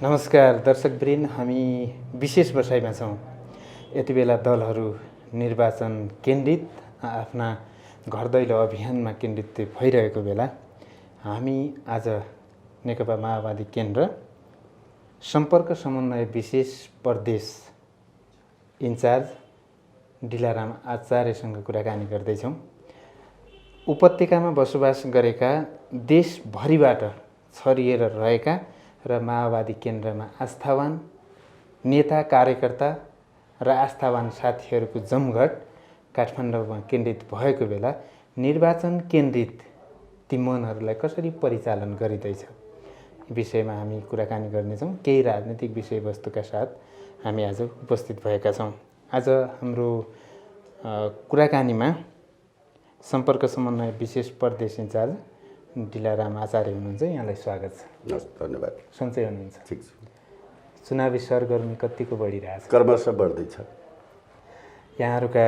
नमस्कार दर्शकवृन्द, हामी विशेष बसाइमा छौँ। यति बेला दलहरू निर्वाचन केन्द्रित आफ्ना घर दैलो अभियानमा केन्द्रित भइरहेको बेला हामी आज नेकपा माओवादी केन्द्र सम्पर्क समन्वय विशेष प्रदेश इन्चार्ज डिलाराम आचार्यसँग कुराकानी गर्दैछौँ। उपत्यकामा बसोबास गरेका देशभरिबाट छरिएर रहेका र माओवादी केन्द्रमा आस्थावान नेता कार्यकर्ता र आस्थावान साथीहरूको जमघट काठमाडौँमा केन्द्रित भएको बेला निर्वाचन केन्द्रित ती मनहरूलाई कसरी परिचालन गरिँदैछ विषयमा हामी कुराकानी गर्नेछौँ। केही राजनीतिक विषयवस्तुका साथ हामी आज उपस्थित भएका छौँ। आज हाम्रो कुराकानीमा सम्पर्क समन्वय विशेष प्रदेश इन्चार्ज डिलाराम आचार्य हुनुहुन्छ। यहाँलाई स्वागत छ। धन्यवाद। सन्चै हुनुहुन्छ? ठिक छु। चुनावी सरगर्मी कतिको बढिरहेछ? क्रमशः बढ्दैछ। यहाँहरूका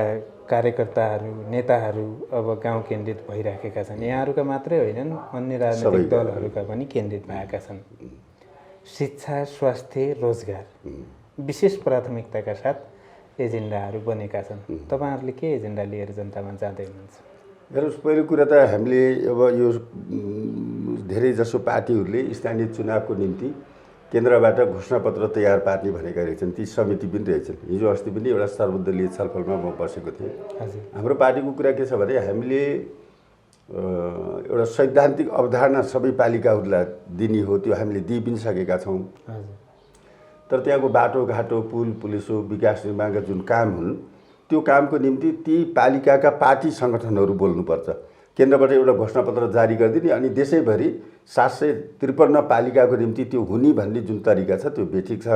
कार्यकर्ताहरू नेताहरू अब गाउँ केन्द्रित भइराखेका छन्। यहाँहरूका मात्रै होइनन्, अन्य राजनैतिक दलहरूका पनि केन्द्रित भएका छन्। शिक्षा, स्वास्थ्य, रोजगार विशेष प्राथमिकताका साथ एजेन्डाहरू बनेका छन्। तपाईँहरूले के एजेन्डा लिएर जनतामा जाँदै हुनुहुन्छ? हेर्नुहोस्, पहिलो कुरा त हामीले अब यो धेरै जसो पार्टीहरूले स्थानीय चुनावको निम्ति केन्द्रबाट घोषणापत्र तयार पार्ने भनेका रहेछन्। ती समिति पनि रहेछन्। हिजो अस्ति पनि एउटा सर्वदलीय छलफलमा म बसेको थिएँ। हाम्रो पार्टीको कुरा के छ भने हामीले एउटा सैद्धान्तिक अवधारणा सबै पालिकाहरूलाई दिने हो, त्यो हामीले दिइ पनि सकेका छौँ। तर त्यहाँको बाटोघाटो, पुल पुलिसो, विकास निर्माणका जुन काम हुन् त्यो कामको निम्ति ती पालिकाका पार्टी सङ्गठनहरू बोल्नुपर्छ। केन्द्रबाट एउटा घोषणापत्र जारी गरिदिने अनि देशैभरि 753 पालिकाको निम्ति त्यो हुने भन्ने जुन तरिका छ त्यो बेठिक छ।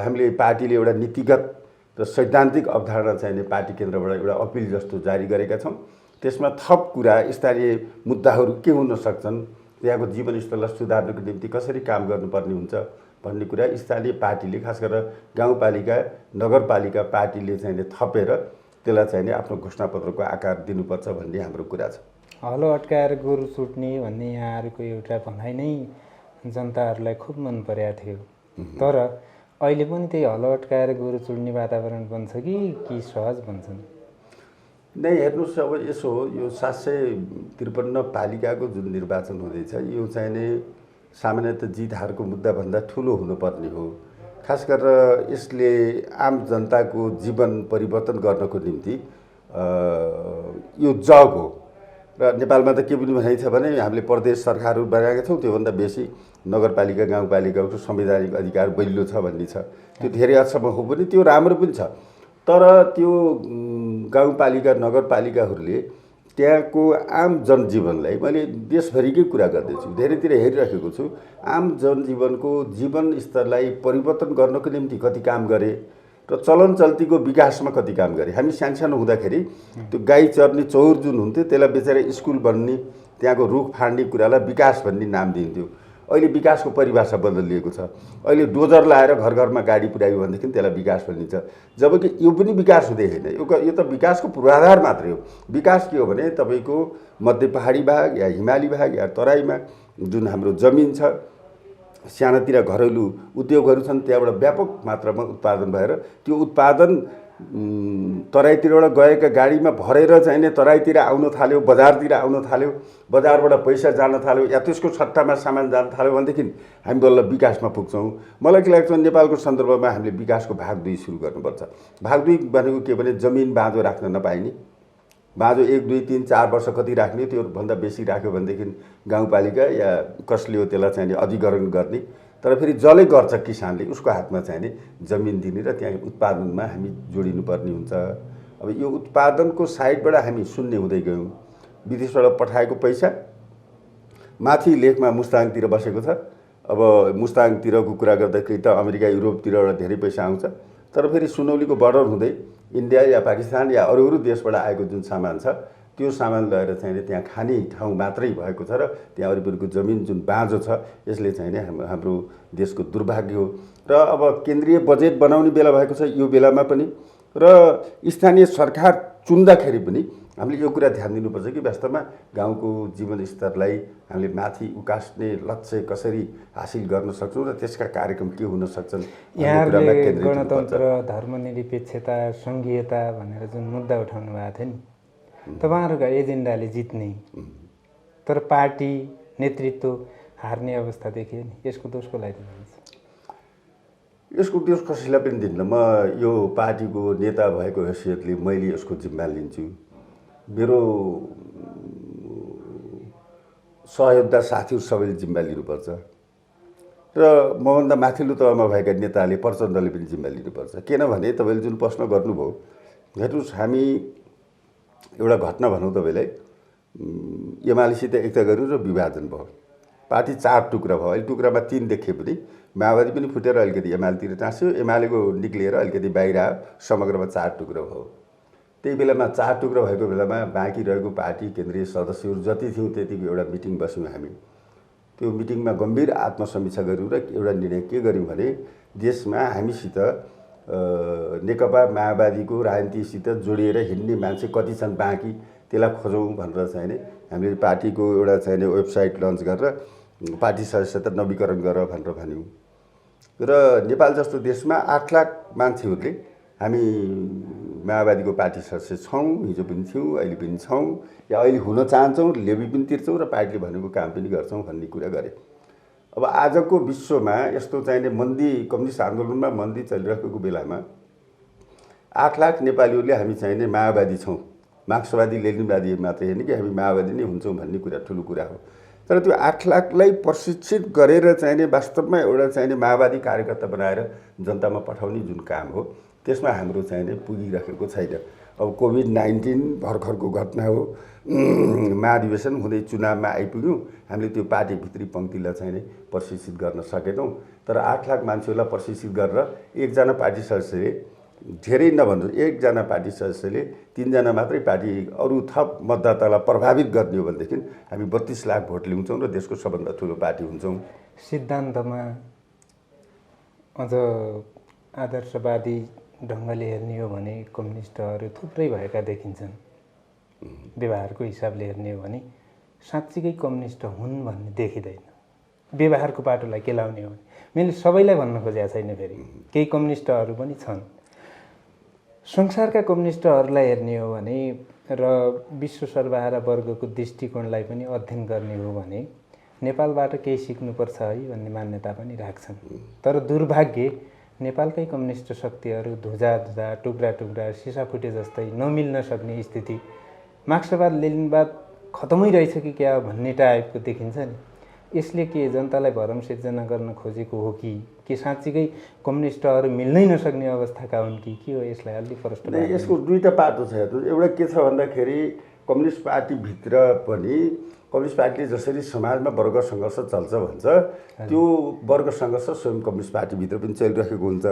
हामीले पार्टीले एउटा नीतिगत र सैद्धान्तिक अवधारणा चाहिने पार्टी केन्द्रबाट एउटा अपिल जस्तो जारी गरेका छौँ। त्यसमा थप कुरा स्थानीय मुद्दाहरू के हुन सक्छन्, त्यहाँको जीवनस्तरलाई सुधार्नको निम्ति कसरी काम गर्नुपर्ने हुन्छ भन्ने कुरा स्थानीय पार्टीले, खास गरेर गाउँपालिका नगरपालिका पार्टीले चाहिँ थपेर त्यसलाई चाहिँ आफ्नो घोषणापत्रको आकार दिनुपर्छ भन्ने हाम्रो कुरा छ। हलो अड्काएर गोरु सुट्ने भन्ने यहाँहरूको एउटा भनाइ नै जनताहरूलाई खुब मन परेको थियो। तर अहिले पनि त्यही हलो अड्काएर गोरु चुड्ने वातावरण बन्छ कि सहज बन्छन्? नै हेर्नुहोस्, अब यसो यो 753 पालिकाको जुन निर्वाचन हुँदैछ यो चाहिँ सामान्यतः जित हारको मुद्दाभन्दा ठुलो हुनुपर्ने हो। खास गरेर यसले आम जनताको जीवन परिवर्तन गर्नको निम्ति यो जग हो। र नेपालमा त के पनि भनाइ छ भने हामीले प्रदेश सरकारहरू बनाएका छौँ, त्योभन्दा बेसी नगरपालिका गाउँपालिकाको संवैधानिक अधिकार बलियो छ भन्ने छ। त्यो धेरै हदसम्म हो पनि, त्यो राम्रो पनि छ। तर त्यो गाउँपालिका नगरपालिकाहरूले त्यहाँको आम जनजीवनलाई, मैले देशभरिकै कुरा गर्दैछु, धेरैतिर हेरिरहेको छु, आम जनजीवनको जीवन स्तरलाई परिवर्तन गर्नको निम्ति कति काम गरे र चलन चल्तीको विकासमा कति काम गरे। हामी सानो हुँदाखेरि त्यो गाई चर्ने चौर जुन हुन्थ्यो त्यसलाई बेचारा स्कुल बन्ने, त्यहाँको रुख फाड्ने कुरालाई विकास भन्ने नाम दिन्थ्यो। अहिले विकासको परिभाषा बदलिएको छ। अहिले डोजर लाएर घर घरमा गाडी पुर्यायो भनेदेखि त्यसलाई विकास भनिन्छ। जबकि यो पनि विकास हुँदै होइन। यो त विकासको पूर्वाधार मात्रै हो। विकास के हो भने तपाईँको मध्य पहाडी भाग या हिमाली भाग या तराईमा जुन हाम्रो जमिन छ, सानातिर घरेलु उद्योगहरू छन्, त्यहाँबाट व्यापक मात्रामा उत्पादन भएर त्यो उत्पादन तराईतिरबाट गएका गाडीमा भरेर चाहिँ तराईतिर आउन थाल्यो, बजारतिर आउन थाल्यो, बजारबाट पैसा जान थाल्यो या त्यसको सट्टामा सामान जान थाल्यो भनेदेखि हामी बल्ल विकासमा पुग्छौँ। मलाई के लाग्छ, नेपालको सन्दर्भमा हामीले विकासको भाग 2 सुरु गर्नुपर्छ। भाग 2 भनेको के भने जमिन बाँझो राख्न नपाइने। बाँझो 1, 2, 3, 4 वर्ष कति राख्ने, त्योभन्दा बेसी राख्यो भनेदेखि गाउँपालिका या कसले हो त्यसलाई चाहिँ अधिग्रहण गर्ने। तर फेरि जसले गर्छ किसानले, उसको हातमा चाहिँ जमिन दिने र त्यहाँ उत्पादनमा हामी जोडिनुपर्ने हुन्छ। अब यो उत्पादनको साइडबाट हामी शून्य हुँदै गयौँ। विदेशबाट पठाएको पैसा माथि लेखमा मुस्ताङतिर बसेको छ। अब मुस्ताङतिरको कुरा गर्दाखेरि त अमेरिका युरोपतिरबाट धेरै पैसा आउँछ। तर फेरि सुनौलीको बर्डर हुँदै इन्डिया या पाकिस्तान या अरू देशबाट आएको जुन सामान छ त्यो सामान लिएर चाहिँ त्यहाँ खाने ठाउँ मात्रै भएको छ र त्यहाँ वरिपरिको जमिन जुन बाँझो छ यसले चाहिँ हाम्रो देशको दुर्भाग्य हो। र अब केन्द्रीय बजेट बनाउने बेला भएको छ यो बेलामा पनि, र स्थानीय सरकार चुन्दाखेरि पनि हामीले यो कुरा ध्यान दिनुपर्छ कि वास्तवमा गाउँको जीवनस्तरलाई हामीले माथि उकास्ने लक्ष्य कसरी हासिल गर्न सक्छौँ र त्यसका कार्यक्रम के हुन सक्छन् यहाँहरूले गणतन्त्र, धर्मनिरपेक्षता, सङ्घीयता भनेर जुन मुद्दा उठाउनु भएको थियो नि, तपाईँहरूका एजेन्डाले जित्ने तर पार्टी नेतृत्व हार्ने अवस्था देखियो नि, यसको दोष कसलाई दिनुहुन्छ? यसको दोष कसैलाई पनि दिन्न। म यो पार्टीको नेता भएको हैसियतले मैले यसको जिम्मा लिन्छु। मेरो सहयोगदा साथीहरू सबैले जिम्मा लिनुपर्छ र मभन्दा माथिल्लो तहमा भएका नेताले प्रचण्डले पनि जिम्मा लिनुपर्छ। किनभने तपाईँले जुन प्रश्न गर्नुभयो, हेर्नुहोस्, हामी एउटा घटना भनौँ तपाईँलाई, एमालेसित एकता गऱ्यौँ र विभाजन भयो, पार्टी 4 टुक्रा भयो। अहिले टुक्रामा 3 देखिए पनि माओवादी पनि फुटेर अलिकति एमालेतिर टाँस्यो, एमालेको निक्लिएर अलिकति बाहिर आयो, समग्रमा 4 टुक्रा भयो। त्यही बेलामा 4 टुक्रा भएको बेलामा बाँकी रहेको पार्टी केन्द्रीय सदस्यहरू जति थियौँ त्यतिको एउटा मिटिङ बस्यौँ हामी। त्यो मिटिङमा गम्भीर आत्मसमीक्षा गऱ्यौँ र एउटा निर्णय के गऱ्यौँ भने देशमा हामीसित नेकपा माओवादीको राजनीतिसित जोडिएर हिँड्ने मान्छे कति छन् बाँकी, त्यसलाई खोजौँ भनेर चाहिँ नि हामीले पार्टीको एउटा चाहिँ वेबसाइट लन्च गरेर पार्टी सदस्यता नवीकरण गर भनेर भन्यौँ। र नेपाल जस्तो देशमा 8 लाख मान्छेहरूले हामी माओवादीको पार्टी सदस्य छौँ, हिजो पनि थियौँ, अहिले पनि छौँ, या अहिले हुन चाहन्छौँ, लेबी पनि तिर्छौँ र पार्टीले भनेको काम पनि गर्छौँ भन्ने कुरा गरे। अब आजको विश्वमा यस्तो चाहिने मन्दी, कम्युनिस्ट आन्दोलनमा मन्दी चलिरहेको बेलामा 8 लाख नेपालीहरूले हामी चाहिने माओवादी छौँ, मार्क्सवादी लेनिनवादी मात्रै होइन कि हामी माओवादी नै हुन्छौँ भन्ने कुरा ठुलो कुरा हो। तर त्यो 8 लाखलाई प्रशिक्षित गरेर चाहिने वास्तवमा एउटा चाहिने माओवादी कार्यकर्ता बनाएर जनतामा पठाउने जुन काम हो, त्यसमा हाम्रो चाहिने पुगिरहेको छैन। अब कोभिड-19 भर्खरको घटना हो, महाधिवेशन हुँदै चुनावमा आइपुग्यौँ, हामीले त्यो पार्टीभित्री पङ्क्तिलाई चाहिने प्रशिक्षित गर्न सकेनौँ। तर 8 लाख मान्छेहरूलाई प्रशिक्षित गरेर एकजना पार्टी सदस्यले, धेरै नभन्नु 1 जना पार्टी सदस्यले 3 जना मात्रै पार्टी अरू थप मतदातालाई प्रभावित गर्ने हो भनेदेखि हामी 32 लाख भोट ल्याउँछौँ र देशको सबभन्दा ठुलो पार्टी हुन्छौँ। सिद्धान्तमा अझ आदर्शवादी ढङ्गले हेर्ने हो भने कम्युनिस्टहरू थुप्रै भएका देखिन्छन्। व्यवहारको हिसाबले हेर्ने हो भने साँच्चीकै कम्युनिस्ट हुन् भन्ने देखिँदैन। व्यवहारको बाटोलाई केलाउने हो भने मैले सबैलाई भन्न खोजेको छैन, फेरि केही कम्युनिस्टहरू पनि छन्। संसारका कम्युनिस्टहरूलाई हेर्ने हो भने र विश्व सर्वहारा वर्गको दृष्टिकोणलाई पनि अध्ययन गर्ने हो भने नेपालबाट केही सिक्नुपर्छ है भन्ने मान्यता पनि राख्छन्। तर दुर्भाग्य नेपालकै कम्युनिस्ट शक्तिहरू धुजा टुक्रा टुक्रा सिसा फुटे जस्तै नमिल्न सक्ने स्थिति, मार्क्सवाद लेनिनवाद खतमै रहेछ कि क्या भन्ने टाइपको देखिन्छ नि। यसले के जनतालाई भरम सिर्जना गर्न खोजेको हो कि साँच्चीकै कम्युनिस्टहरू मिल्नै नसक्ने अवस्थाका हुन् कि के हो? यसलाई अलि प्रश्न। यसको दुईटा पाटो छ। एउटा के छ भन्दाखेरि कम्युनिस्ट पार्टीभित्र पनि कम्युनिस्ट पार्टीले जसरी समाजमा वर्ग सङ्घर्ष चल्छ भन्छ, त्यो वर्ग सङ्घर्ष स्वयं कम्युनिस्ट पार्टीभित्र पनि चलिरहेको हुन्छ।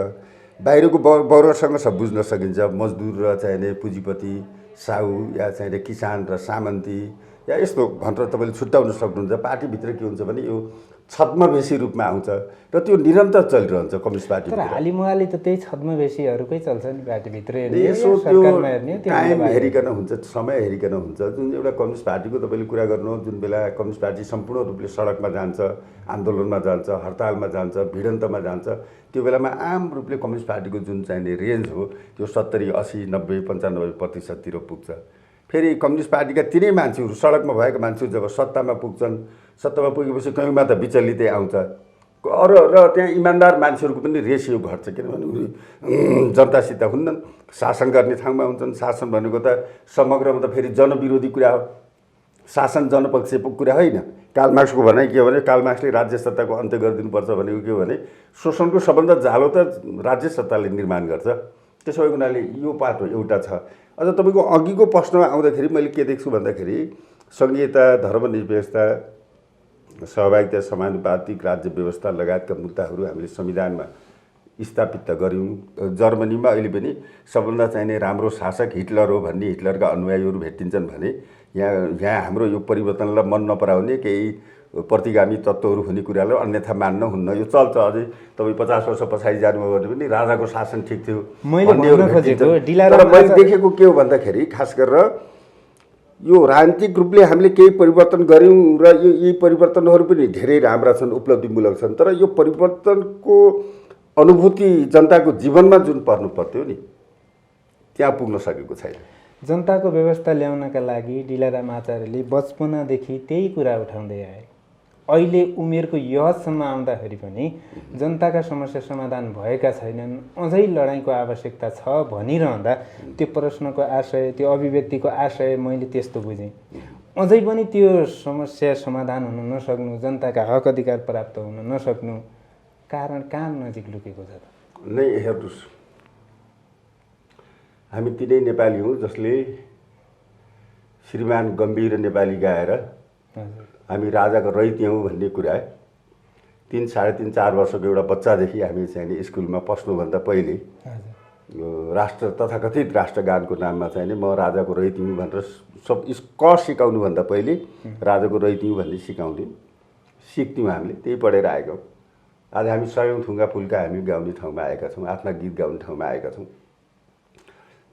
बाहिरको वर्ग सङ्घर्ष बुझ्न सकिन्छ, मजदुर र चाहिने पुँजीपति, साहु या चाहिने किसान र सामन्ती या यस्तो भनेर तपाईँले छुट्याउन सक्नुहुन्छ। पार्टीभित्र के हुन्छ भने यो छद्मवेशी रूपमा आउँछ र त्यो निरन्तर चलिरहन्छ कम्युनिस्ट पार्टी। तर हालिमुहाली त त्यही छद्मवेशीहरूकै चल्छ नि पार्टीभित्र। यसो त्यो टाइम हेरिकन हुन्छ, समय हेरिकन हुन्छ। जुन एउटा कम्युनिस्ट पार्टीको तपाईँले कुरा गर्नु, जुन बेला कम्युनिस्ट पार्टी सम्पूर्ण रूपले सडकमा जान्छ, आन्दोलनमा जान्छ, हडतालमा जान्छ, भिडन्तमा जान्छ, त्यो बेलामा आम रूपले कम्युनिस्ट पार्टीको जुन चाहिने रेन्ज हो त्यो 70, 80, 90, 95% पुग्छ। फेरि कम्युनिस्ट पार्टीका तिनै मान्छेहरू, सडकमा भएका मान्छेहरू जब सत्तामा पुग्छन्, सत्तामा पुगेपछि कहीँमा त विचलितै आउँछ र त्यहाँ इमान्दार मान्छेहरूको पनि रेसियो घट्छ। किनभने उनी जनतासित हुन्नन्, शासन गर्ने ठाउँमा हुन्छन्। शासन भनेको त समग्रमा त फेरि जनविरोधी कुरा हो, शासन जनपक्षको कुरा होइन। कार्ल मार्क्सको भनाइ के हो भने कार्ल मार्क्सले राज्य सत्ताको अन्त्य गरिदिनुपर्छ भनेको के हो भने शोषणको सबभन्दा जालो त राज्य सत्ताले निर्माण गर्छ। त्यसो भएको हुनाले यो पाटो एउटा छ। अझ तपाईँको अघिको प्रश्नमा आउँदाखेरि मैले के देख्छु भन्दाखेरि सङ्घीयता, धर्मनिरपेक्षता, सहभागिता, समानुपातिक राज्य व्यवस्था लगायतका मुद्दाहरू हामीले संविधानमा स्थापित त गऱ्यौँ। जर्मनीमा अहिले पनि सबभन्दा चाहिने राम्रो शासक हिटलर हो भन्ने हिटलरका अनुयायीहरू भेटिन्छन् भने यहाँ हाम्रो यो परिवर्तनलाई मन नपराउने केही प्रतिगामी तत्त्वहरू हुने कुरालाई अन्यथा मान्न हुन्न। यो चल्छ। अझै तपाईँ 50 वर्ष पछाडि जानुभयो भने पनि राजाको शासन ठिक थियो। मैले मैले देखेको के हो भन्दाखेरि खास गरेर यो राजनीतिक रूपले हामीले केही परिवर्तन गऱ्यौँ र यी परिवर्तनहरू पनि धेरै राम्रा छन्, उपलब्धिमूलक छन्, तर यो परिवर्तनको अनुभूति जनताको जीवनमा जुन पर्नु पर्थ्यो नि त्यहाँ पुग्न सकेको छैन। जनताको व्यवस्था ल्याउनका लागि डिलाराम आचार्यले बचपनादेखि त्यही कुरा उठाउँदै आए। अहिले उमेरको यहसम्म आउँदाखेरि पनि जनताका समस्या समाधान भएका छैनन्, अझै लडाइँको आवश्यकता छ भनिरहँदा त्यो प्रश्नको आशय, त्यो अभिव्यक्तिको आशय मैले त्यस्तो बुझेँ। अझै पनि त्यो समस्या समाधान हुन नसक्नु, जनताका हक अधिकार प्राप्त हुन नसक्नु कारण कहाँ नजिक लुकेको छ त? नै हेर्नुहोस्, हामी तिनै नेपाली हौँ जसले श्रीमान गम्भीर नेपाली गाएर हामी राजाको रहित हौँ भन्ने कुरा 3, 3.5, 4 वर्षको एउटा बच्चादेखि हामी चाहिँ स्कुलमा पस्नुभन्दा पहिले यो राष्ट्र तथाकथित राष्ट्रगानको नाममा चाहिँ म राजाको रहित हौँ भनेर सब क सिकाउनुभन्दा पहिले राजाको रहित हौँ भन्ने सिक्थ्यौँ हामीले, त्यही पढेर आएका हौँ। आज हामी सयौँ थुङ्गा फुल्का हामी गाउने ठाउँमा आएका छौँ, आफ्ना गीत गाउने ठाउँमा आएका छौँ।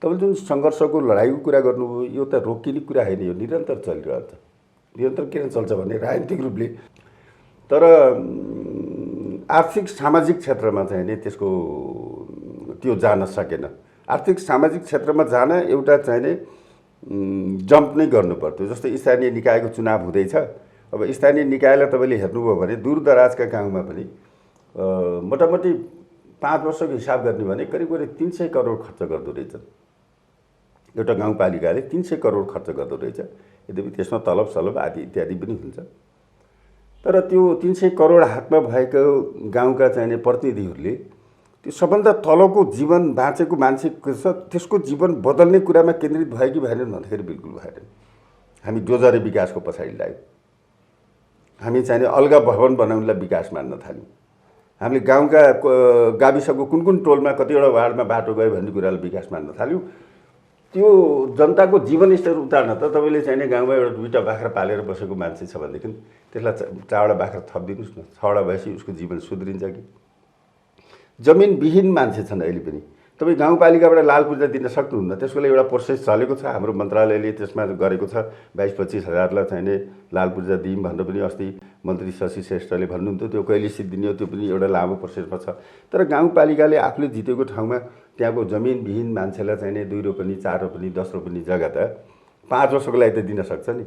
तपाईँले जुन सङ्घर्षको लडाइँको कुरा गर्नुभयो यो त रोकिने कुरा होइन, यो निरन्तर चलिरहन्छ। निरन्तर किन चल्छ भने राजनीतिक रूपले, तर आर्थिक सामाजिक क्षेत्रमा चाहिँ नि त्यसको त्यो जान सकेन। आर्थिक सामाजिक क्षेत्रमा जान एउटा चाहिँ नि जम्प नै गर्नु पर्थ्यो। जस्तै स्थानीय निकायको चुनाव हुँदैछ, अब स्थानीय निकायलाई तपाईँले हेर्नुभयो भने दूरदराजका गाउँमा पनि मोटामोटी 5 वर्षको हिसाब गर्ने भने करिब 300 करोड खर्च गर्दो रहेछन्। एउटा गाउँपालिकाले 300 करोड खर्च गर्दो रहेछ। यद्यपि त्यसमा तलब सलब आदि इत्यादि पनि हुन्छ, तर त्यो 300 करोड हातमा भएको गाउँका चाहिने प्रतिनिधिहरूले त्यो सबभन्दा तलको जीवन बाँचेको मान्छे छ त्यसको जीवन बदल्ने कुरामा केन्द्रित भयो कि भएन भन्दाखेरि बिल्कुल भएन। हामी डोजरे विकासको पछाडि लाग्यौँ। हामी चाहिने अलगा भवन बनाउनलाई विकास मान्न थाल्यौँ। हामीले गाउँका गाविसको कुन कुन टोलमा कतिवटा वार्डमा बाटो गयो भन्ने कुरालाई विकास मान्न थाल्यौँ। त्यो जनताको जीवनस्तर उतार्न त तपाईँले चाहिने गाउँमा एउटा 2टा बाख्रा पालेर बसेको मान्छे छ भनेदेखि त्यसलाई 4वटा बाख्रा थपिदिनुहोस् न, 6वटा भएपछि उसको जीवन सुध्रिन्छ कि? जमिनविहीन मान्छे छन् अहिले पनि। तपाईँ गाउँपालिकाबाट लाल पूर्जा दिन सक्नुहुन्न, त्यसको लागि एउटा प्रोसेस चलेको छ। हाम्रो मन्त्रालयले त्यसमा गरेको छ। 22-25 हजारलाई चाहिने लाल पूर्जा दियौँ भनेर पनि अस्ति मन्त्री शशि श्रेष्ठले भन्नुहुन्थ्यो। त्यो कहिले सिद्धिने हो त्यो पनि एउटा लामो प्रोसेसमा छ। तर गाउँपालिकाले आफूले जितेको ठाउँमा त्यहाँको जमिनविहीन मान्छेलाई चाहिने 2 रोपनी 4 रोपनी 10 रोपनी जग्गा त 5 वर्षको लागि त दिन सक्छ नि।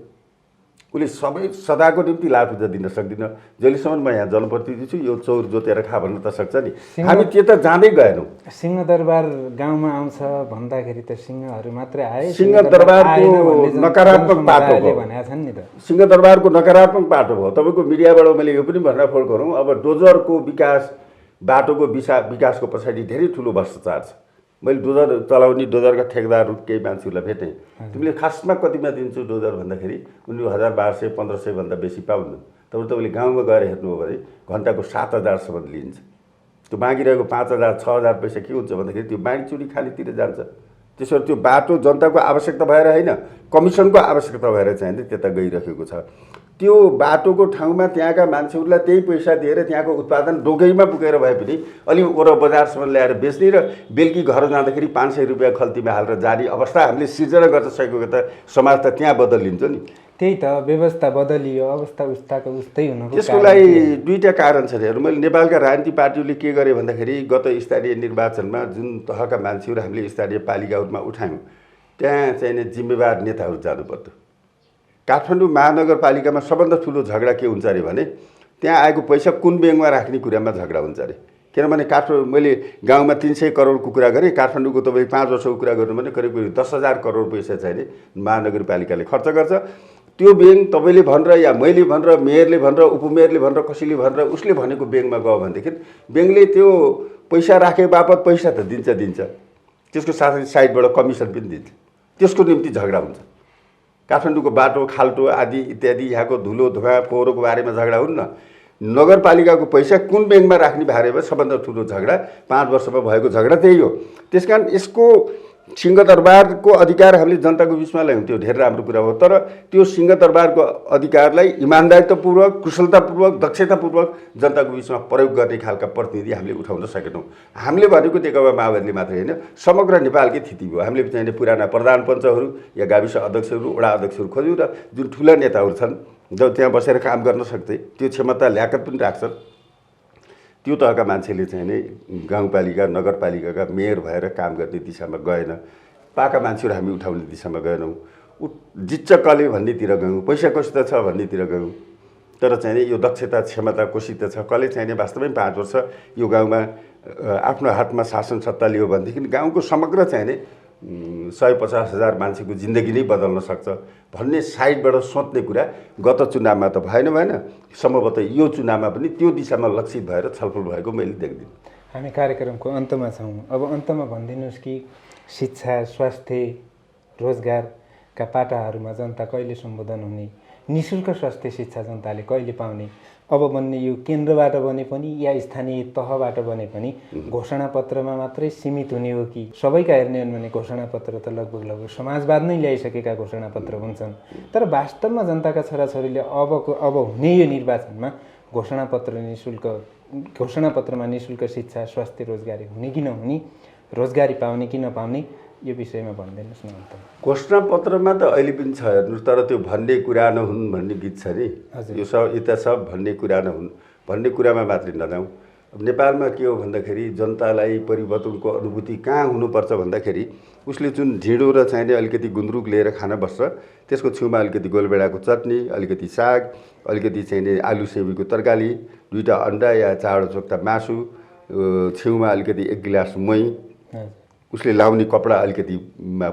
उसले सबै सदाको निम्ति लाल पूर्जा दिन सक्दिनँ। जहिलेसम्म म यहाँ जनप्रतिनिधि छु यो चौर जोतेर खा भन्न त सक्छ नि। हामी त्यता जाँदै गएनौँ। सिंहदरबार गाउँमा आउँछ भन्दाखेरि त सिंहहरू मात्रै आए। सिंहदरबारको नकारात्मक पाटो भयो भनेका छन् नि त। सिंहदरबारको नकारात्मक पाटो भयो। तपाईँको मिडियाबाट मैले यो पनि भन्न फोन गरौँ, अब डोजरको विकास, बाटोको विकासको पछाडि धेरै ठुलो भ्रष्टाचार छ। मैले डोजर चलाउने डोजरका ठेकेदारहरू केही मान्छेहरूलाई भेटेँ। तिमीले खासमा कतिमा दिन्छु डोजर भन्दाखेरि उनीहरू 1200-1500 भन्दा बेसी पाउनु। तपाईँले गाउँमा गएर हेर्नुभयो भने घन्टाको 7000सम्म लिन्छ। त्यो बाँकी रहेको 5000-6000 पैसा के हुन्छ भन्दाखेरि त्यो बाँडीचुडी खानेतिर जान्छ। त्यसरी त्यो बाटो जनताको आवश्यकता भएर होइन, कमिसनको आवश्यकता भएर चाहिँ त्यता गइरहेको छ। त्यो बाटोको ठाउँमा त्यहाँका मान्छेहरूलाई त्यही पैसा दिएर त्यहाँको उत्पादन डोगैमा पुगेर भए पनि अलि वरा बजारसम्म ल्याएर बेच्ने र बेलुकी घर जाँदाखेरि 500 रुपियाँ खल्तीमा हालेर जाने अवस्था हामीले सिर्जना गर्न सकेको त समाज त त्यहाँ बदलिन्छ नि। त्यही त व्यवस्था बदलियो, अवस्था उस्ताको उस्तै हुनुको त्यसको लागि 2टा कारण छ। हेर्नु, मैले नेपालका राजनीतिक पार्टीहरूले के गरे भन्दाखेरि गत स्थानीय निर्वाचनमा जुन तहका मान्छेहरू हामीले स्थानीय पालिकाहरूमा उठायौँ त्यहाँ चाहिँ जिम्मेवार नेताहरू जानु पर्यो। काठमाडौँ महानगरपालिकामा सबभन्दा ठुलो झगडा के हुन्छ अरे भने त्यहाँ आएको पैसा कुन ब्याङ्कमा राख्ने कुरामा झगडा हुन्छ अरे। किनभने मैले गाउँमा 300 करोडको कुरा गरेँ, काठमाडौँको तपाईँ 5 वर्षको कुरा गर्नु भने करिब 10,000 करोड पैसा चाहिँ महानगरपालिकाले खर्च गर्छ। त्यो ब्याङ्क तपाईँले भनेर या मैले भनेर मेयरले भनेर उपमेयरले भनेर कसैले भनेर उसले भनेको ब्याङ्कमा गयो भनेदेखि ब्याङ्कले त्यो पैसा राखे बापत पैसा त दिन्छ, त्यसको साथै साइडबाट कमिसन पनि दिन्छ। त्यसको निम्ति झगडा हुन्छ। काठमाडौँको बाटो खाल्टो आदि इत्यादि यहाँको धुलो धुवा फोहोरको बारेमा झगडा हुन्न। नगरपालिकाको पैसा कुन ब्याङ्कमा राख्ने बारेमा सबभन्दा ठुलो झगडा 5 वर्षमा भएको झगडा त्यही हो। त्यसकारण यसको सिंहदरबारको अधिकार हामीले जनताको बिचमा ल्यायौँ, त्यो धेरै राम्रो कुरा हो। तर त्यो सिंहदरबारको अधिकारलाई इमान्दारितापूर्वक, कुशलतापूर्वक, दक्षतापूर्वक जनताको बिचमा प्रयोग गर्ने खालका प्रतिनिधि हामीले उठाउन सकेनौँ। हामीले भनेको नेकपा माओवादीले मात्रै होइन, समग्र नेपालकै स्थिति हो। हामीले चाहिँ पुराना प्रधान पञ्चहरू या गाविस अध्यक्षहरू, वडा अध्यक्षहरू खोज्यौँ र जुन ठुला नेताहरू छन् जो त्यहाँ बसेर काम गर्न सक्थे, त्यो क्षमता ल्याकत पनि राख्छन्, त्यो तहका मान्छेले चाहिँ नि गाउँपालिका नगरपालिकाका मेयर भएर काम गर्ने दिशामा गएन। पाका मान्छेहरू हामी उठाउने दिशामा गएनौँ। जिच्च कसले भन्नेतिर गयौँ, पैसा कसित छ भन्नेतिर गयौँ। तर चाहिँ नि यो दक्षता क्षमता कोसित छ, कसले चाहिँ नि वास्तवमै 5 वर्ष यो गाउँमा आफ्नो हातमा शासन सत्ता लियो भनेदेखि गाउँको समग्र चाहिँ नि 150,000 मान्छेको जिन्दगी नै बदल्न सक्छ भन्ने साइडबाट सोच्ने कुरा गत चुनावमा त भएन। सम्भवतः यो चुनावमा पनि त्यो दिशामा लक्षित भएर छलफल भएको मैले देख्दिनँ। हामी कार्यक्रमको अन्तमा छौँ। अब अन्तमा भनिदिनुहोस् कि शिक्षा, स्वास्थ्य, रोजगारका पाटाहरूमा जनता कहिले सम्बोधन हुने, निःशुल्क स्वास्थ्य शिक्षा जनताले कहिले पाउने, अब बन्ने यो केन्द्रबाट बने पनि या स्थानीय तहबाट बने पनि घोषणापत्रमा मात्रै सीमित हुने हो कि सबैका हेर्ने हो भने घोषणापत्र त लगभग समाजवाद नै ल्याइसकेका घोषणापत्र हुन्छन्। तर वास्तवमा जनताका छोराछोरीले अब हुने यो निर्वाचनमा घोषणापत्रमा निःशुल्क शिक्षा, स्वास्थ्य, रोजगारी हुने कि नहुने, रोजगारी पाउने कि नपाउने, यो विषयमा भनिदिनुहोस् न। घोषणापत्रमा त अहिले पनि छ हेर्नुहोस्, तर त्यो भन्ने कुरा नहुन् भन्ने गीत छ नि, यो सब यता सब भन्ने कुरा नहुन् भन्ने कुरामा मात्रै नजाउँ। नेपालमा के हो भन्दाखेरि जनतालाई परिवर्तनको अनुभूति कहाँ हुनुपर्छ भन्दाखेरि उसले जुन ढिँडो र चाहिने अलिकति गुन्द्रुक लिएर खान बस्छ, त्यसको छेउमा अलिकति गोलभेडाको चटनी, अलिकति साग, अलिकति चाहिने आलु सेमीको तरकारी, 2टा अन्डा या 4 चोक्टा मासु, छेउमा अलिकति 1 गिलास मही, उसले लाउने कपडा अलिकति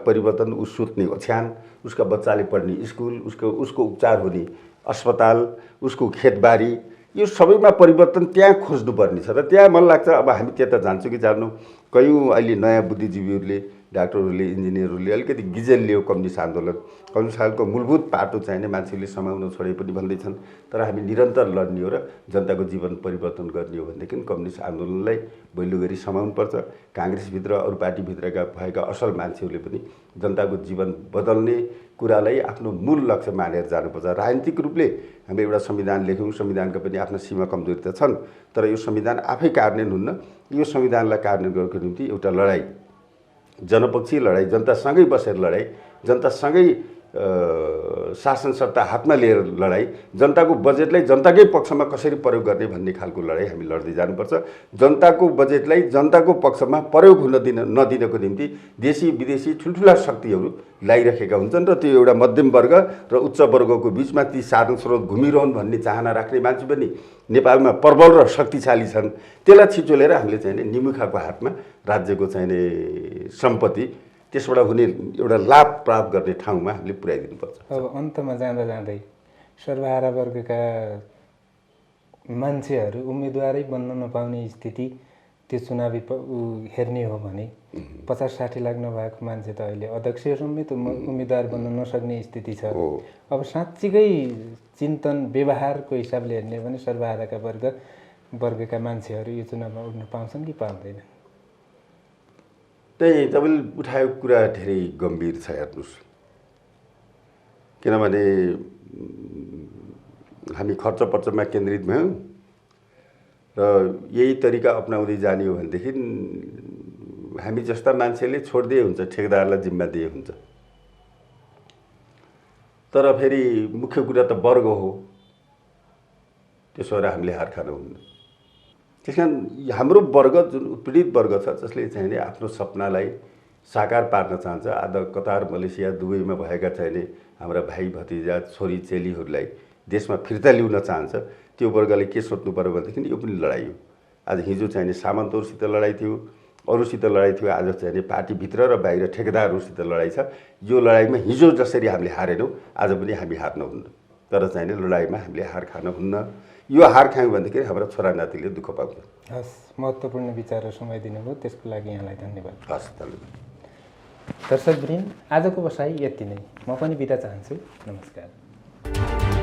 परिवर्तन, उस सुत्ने ओछ्यान, उसका बच्चाले पढ्ने स्कुल, उसको उपचार हुने अस्पताल, उसको खेतबारी, यो सबैमा परिवर्तन त्यहाँ खोज्नुपर्ने छ। र त्यहाँ मलाई लाग्छ अब हामी त्यता जान्छौँ कि जान्नु, कयौँ अहिले नयाँ बुद्धिजीवीहरूले, डाक्टरहरूले, इन्जिनियरहरूले अलिकति गिजेल लियो कम्युनिस्ट आन्दोलन। कम्युनिस्ट आन्दोलनको मूलभूत पाटो चाहिने मान्छेले समाउन छोडे पनि भन्दैछन्। तर हामी निरन्तर लड्ने हो र जनताको जीवन परिवर्तन गर्ने हो भनेदेखि कम्युनिस्ट आन्दोलनलाई बलियो गरी समाउनुपर्छ। काङ्ग्रेसभित्र अरू पार्टीभित्रका भएका असल मान्छेहरूले पनि जनताको जीवन बदल्ने कुरालाई आफ्नो मूल लक्ष्य मानेर जानुपर्छ। राजनीतिक रूपले हामीले एउटा संविधान लेख्यौँ, संविधानका पनि आफ्ना सीमा कमजोरी त छन्, तर यो संविधान आफै कार्यान्वयन हुन्न। यो संविधानलाई कार्यान्वयन गर्नको निम्ति एउटा लडाइँ, जनपक्षीय लडाइँ, जनतासँगै बसेर लडाइँ, जनतासँगै शासन सत्ता हातमा लिएर लडाइँ, जनताको बजेटलाई जनताकै पक्षमा कसरी प्रयोग गर्ने भन्ने खालको लडाइँ हामी लड्दै जानुपर्छ। जनताको बजेटलाई जनताको पक्षमा प्रयोग हुन नदिनको निम्ति देशी विदेशी ठुल्ठुला शक्तिहरू लागिरहेका हुन्छन् र त्यो एउटा मध्यम वर्ग र उच्च वर्गको बिचमा ती साधन स्रोत घुमिरहन् भन्ने चाहना राख्ने मान्छे पनि नेपालमा प्रबल र शक्तिशाली छन्। त्यसलाई छिचोलेर हामीले चाहिँ निमुखाको हातमा राज्यको चाहिने सम्पत्ति, त्यसबाट हुने एउटा लाभ प्राप्त गर्ने ठाउँमा हामीले पुर्याइदिनुपर्छ। अब अन्तमा जाँदा जाँदै सर्वहारा वर्गका मान्छेहरू उम्मेदवारै बन्न नपाउने स्थिति त्यो चुनावी हेर्ने हो भने 50-60 लाख नभएको मान्छे त अहिले अध्यक्ष समेत उम्मेदवार बन्न नसक्ने स्थिति छ। अब साँच्चीकै चिन्तन व्यवहारको हिसाबले हेर्ने हो भने सर्वहाराका वर्गका मान्छेहरू यो चुनावमा उठ्न पाउँछन् कि पाउँदैन? त्यही तपाईँले उठाएको कुरा धेरै गम्भीर छ हेर्नुहोस्। किनभने हामी खर्च पर्चमा केन्द्रित भयौँ र यही तरिका अपनाउँदै जाने हो भनेदेखि हामी जस्ता मान्छेले छोड्दिए हुन्छ, ठेकेदारलाई जिम्मा दिए हुन्छ। तर फेरि मुख्य कुरा त वर्ग हो, त्यसो भएर हामीले हार खानु हुन्न। त्यस कारण हाम्रो वर्ग जुन उत्पीडित वर्ग छ, जसले चाहिँ आफ्नो सपनालाई साकार पार्न चाहन्छ, आज कतार, मलेसिया, दुबईमा भएका चाहिने हाम्रा भाइ भतिजा, छोरी चेलीहरूलाई देशमा फिर्ता ल्याउन चाहन्छ, त्यो वर्गले के सोच्नु पर्यो भनेदेखि यो पनि लडाइँ हो। आज हिजो चाहिने सामन्तहरूसित लडाइँ थियो, अरूसित लडाइँ थियो, आज चाहिने पार्टीभित्र र बाहिर ठेकेदारहरूसित लडाइँ छ। यो लडाइँमा हिजो जसरी हामीले हारेनौँ, आज पनि हामी हार्नुहुन्न। तर चाहिने लडाइँमा हामीले हार खानुहुन्न। यो हार खायौँ भनेदेखि हाम्रा छोरा नातिले दुःख पाउँछ। हस्, महत्त्वपूर्ण विचार र समय दिनुभयो, त्यसको लागि यहाँलाई धन्यवाद। हस्, धन्यवाद। दर्शकवृन्द, आजको बसाइ यति नै। म पनि बिदा चाहन्छु। नमस्कार।